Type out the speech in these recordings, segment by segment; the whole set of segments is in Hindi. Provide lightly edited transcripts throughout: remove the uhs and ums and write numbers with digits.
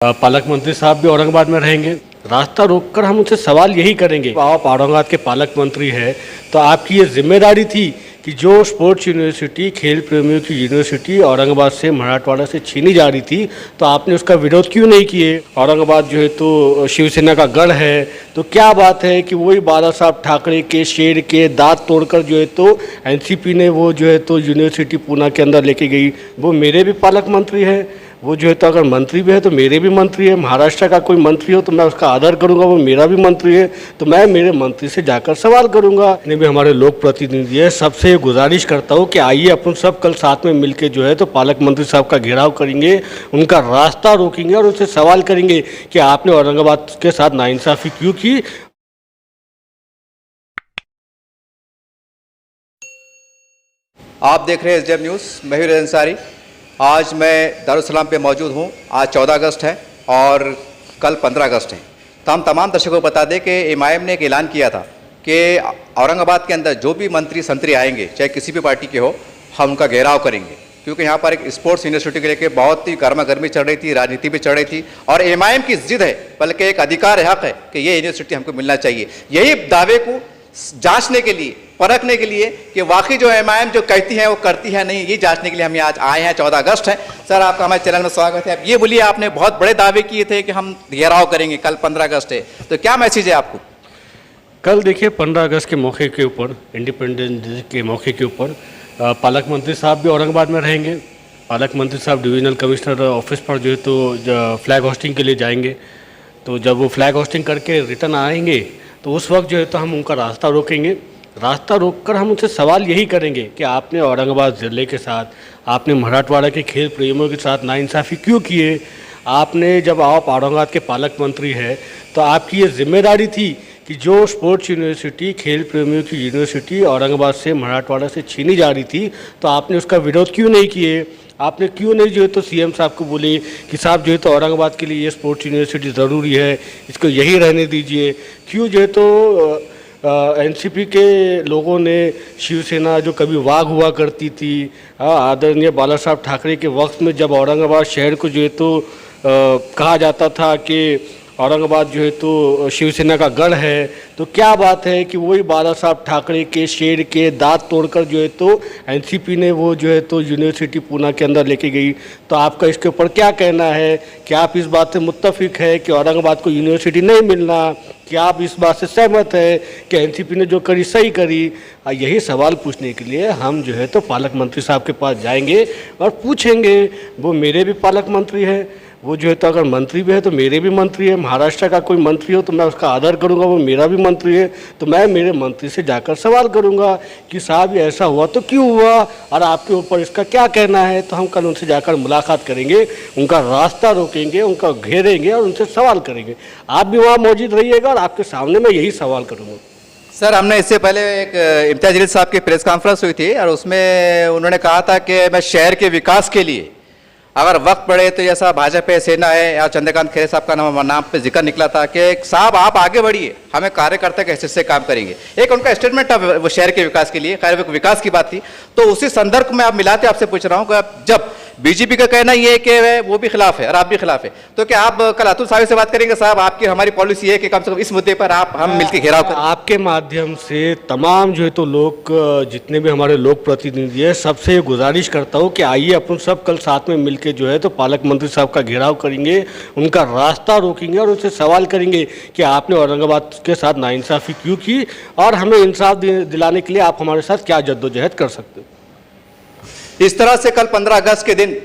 पालक मंत्री साहब भी औरंगाबाद में रहेंगे। रास्ता रोककर हम उनसे सवाल यही करेंगे, आप औरंगाबाद के पालक मंत्री हैं तो आपकी ये जिम्मेदारी थी कि जो स्पोर्ट्स यूनिवर्सिटी, खेल प्रेमियों की यूनिवर्सिटी औरंगाबाद से, मराठवाड़ा से छीनी जा रही थी, तो आपने उसका विरोध क्यों नहीं किए? औरंगाबाद जो है तो शिवसेना का गढ़ है, तो क्या बात है कि वही बाला साहब ठाकरे के शेर के दांत तोड़कर जो है तो एनसीपी ने वो जो है तो यूनिवर्सिटी पूना के अंदर लेके गई। वो मेरे भी पालक मंत्री है, वो जो है तो अगर मंत्री भी है तो मेरे भी मंत्री है। महाराष्ट्र का कोई मंत्री हो तो मैं उसका आदर करूंगा, वो मेरा भी मंत्री है, तो मैं मेरे मंत्री से जाकर सवाल करूंगा। इतने भी हमारे लोक प्रतिनिधि है, सबसे गुजारिश करता हूँ कि आइए अपन सब कल साथ में मिलकर जो है तो पालक मंत्री साहब का घेराव करेंगे, उनका रास्ता रोकेंगे और उनसे सवाल करेंगे कि आपने औरंगाबाद के साथ नाइंसाफ़ी क्यों की। आप देख रहे हैं एसडीएम न्यूज़, मैं हूं अंसारी। आज मैं दारुसलाम पे मौजूद हूं। आज 14 अगस्त है और कल 15 अगस्त है। तो हम तमाम दर्शकों को बता दें कि एमआईएम ने एक ऐलान किया था कि औरंगाबाद के अंदर जो भी मंत्री संतरी आएंगे, चाहे किसी भी पार्टी के हो, हम उनका घेराव करेंगे, क्योंकि यहाँ पर एक स्पोर्ट्स यूनिवर्सिटी को लेकर बहुत ही गर्मा गर्मी चल रही थी, राजनीति भी चल रही थी और एमआईएम की जिद है, बल्कि एक अधिकार है, हक है कि ये यूनिवर्सिटी हमको मिलना चाहिए। यही दावे को जांचने के लिए, परखने के लिए कि वाकई जो एमआईएम जो कहती है वो करती है नहीं, ये जांचने के लिए हम यहाँ आज आए हैं। 14 अगस्त है। सर, आपका हमारे चैनल में स्वागत है। आप ये बोलिए, आपने बहुत बड़े दावे किए थे कि हम घेराव करेंगे, कल 15 अगस्त है, तो क्या मैसेज है आपको? कल देखिए 15 अगस्त के मौके के ऊपर, इंडिपेंडेंस डे के मौके के ऊपर पालक मंत्री साहब भी औरंगाबाद में रहेंगे। पालक मंत्री साहब डिविजनल कमिश्नर ऑफिस पर जो है तो फ्लैग होस्टिंग के लिए जाएंगे। तो जब वो फ्लैग होस्टिंग करके रिटर्न आएंगे तो उस वक्त जो है तो हम उनका रास्ता रोकेंगे। रास्ता रोककर हम उनसे सवाल यही करेंगे कि आपने औरंगाबाद ज़िले के साथ, आपने मराठवाड़ा के खेल प्रेमियों के साथ नाइंसाफ़ी क्यों किए? आपने, जब आप औरंगाबाद के पालक मंत्री हैं तो आपकी ये जिम्मेदारी थी कि जो स्पोर्ट्स यूनिवर्सिटी, खेल प्रेमियों की यूनिवर्सिटी औरंगाबाद से, मराठवाड़ा से छीनी जा रही थी, तो आपने उसका विरोध क्यों नहीं किए? आपने क्यों नहीं जो है तो सीएम साहब को बोले कि साहब जो है तो औरंगाबाद के लिए ये स्पोर्ट्स यूनिवर्सिटी ज़रूरी है, इसको यही रहने दीजिए? क्यों जो है तो एनसीपी के लोगों ने शिवसेना जो कभी वाघ हुआ करती थी, आदरणीय बाला साहब ठाकरे के वक्त में, जब औरंगाबाद शहर को जो है तो कहा जाता था कि औरंगाबाद जो है तो शिवसेना का गढ़ है, तो क्या बात है कि वही बाला साहब ठाकरे के शेर के दांत तोड़कर जो है तो एनसीपी ने वो जो है तो यूनिवर्सिटी पूना के अंदर लेके गई। तो आपका इसके ऊपर क्या कहना है? क्या आप इस बात से मुत्तफिक है कि औरंगाबाद को यूनिवर्सिटी नहीं मिलना? क्या आप इस बात से सहमत है कि एनसीपी ने जो करी सही करी? यही सवाल पूछने के लिए हम जो है तो पालक मंत्री साहब के पास जाएंगे और पूछेंगे। वो मेरे भी पालक मंत्री हैं, वो जो है तो अगर मंत्री भी है तो मेरे भी मंत्री है। महाराष्ट्र का कोई मंत्री हो तो मैं उसका आदर करूंगा, वो मेरा भी मंत्री है, तो मैं मेरे मंत्री से जाकर सवाल करूंगा कि साहब ये ऐसा हुआ तो क्यों हुआ और आपके ऊपर इसका क्या कहना है? तो हम कल उनसे जाकर मुलाकात करेंगे, उनका रास्ता रोकेंगे, उनका घेरेंगे और उनसे सवाल करेंगे। आप भी वहाँ मौजूद रहिएगा और आपके सामने मैं यही सवाल करूँगा। सर, हमने इससे पहले एक इम्तियाज जलील साहब की प्रेस कॉन्फ्रेंस हुई थी और उसमें उन्होंने कहा था कि मैं शहर के विकास के लिए अगर वक्त पड़े तो जैसा भाजपा सेना है या चंद्रकांत खैरे साहब का नाम पे जिक्र निकला था कि साहब आप आगे बढ़िए, हमें कार्यकर्ता के हैसियत से काम करेंगे। एक उनका स्टेटमेंट था वो शहर के विकास के लिए, खैर वो विकास की बात थी। तो उसी संदर्भ में आप मिलाते आपसे पूछ रहा हूँ कि जब बीजेपी का कहना ये है कि वो भी खिलाफ है और आप भी खिलाफ है, तो क्या आप कल अतुल साहब से बात करेंगे? साहब, आपकी हमारी पॉलिसी है कि कम से कम इस मुद्दे पर हम मिलकर घेराव करें। आपके माध्यम से तमाम जो है तो लोग, जितने भी हमारे लोक प्रतिनिधि है, सबसे गुजारिश करता हूँ कि आइए अपन सब कल साथ में मिलकर जो है तो पालक मंत्री साहब का घेराव करेंगे, उनका रास्ता रोकेंगे और उनसे सवाल करेंगे कि आपने औरंगाबाद के साथ नाइंसाफ़ी क्यों की और हमें इंसाफ दिलाने के लिए आप हमारे साथ क्या जद्दोजहद कर सकते हो। इस तरह से कल 15 अगस्त के दिन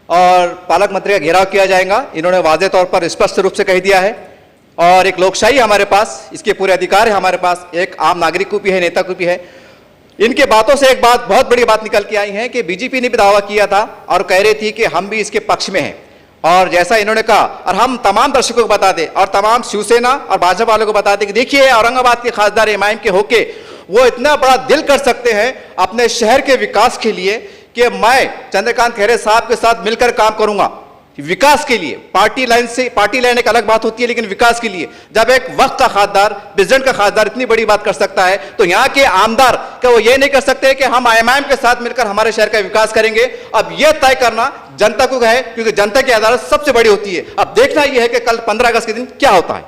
और पालक मंत्री का घेराव किया जाएगा, इन्होंने वाज़ेह तौर पर स्पष्ट रूप से कह दिया है। और एक लोकशाही हमारे पास, इसके पूरे अधिकार है हमारे पास, एक आम नागरिक को भी है, नेता को भी है। इनके बातों से एक बात, बहुत बड़ी बात निकल के आई है कि बीजेपी ने भी दावा किया था और कह रही थी कि हम भी इसके पक्ष में हैं। और जैसा इन्होंने कहा, और हम तमाम दर्शकों को बता दें और तमाम शिवसेना और भाजपा वालों को बता दें कि देखिए, औरंगाबाद के खासदार एमआईएम के होके वो इतना बड़ा दिल कर सकते हैं अपने शहर के विकास के लिए कि मैं चंद्रकांत खैरे साहब के साथ मिलकर काम करूंगा विकास के लिए। पार्टी लाइन एक अलग बात होती है, लेकिन विकास के लिए जब एक वक्त का खासदार, प्रेसिडेंट का खासदार इतनी बड़ी बात कर सकता है, तो यहाँ के आमदार क्या वो ये नहीं कर सकते कि हम एमआईएम के साथ मिलकर हमारे शहर का विकास करेंगे? अब यह तय करना जनता को है, क्योंकि जनता की अदालत सबसे बड़ी होती है। अब देखना यह है कि कल 15 अगस्त के दिन क्या होता है।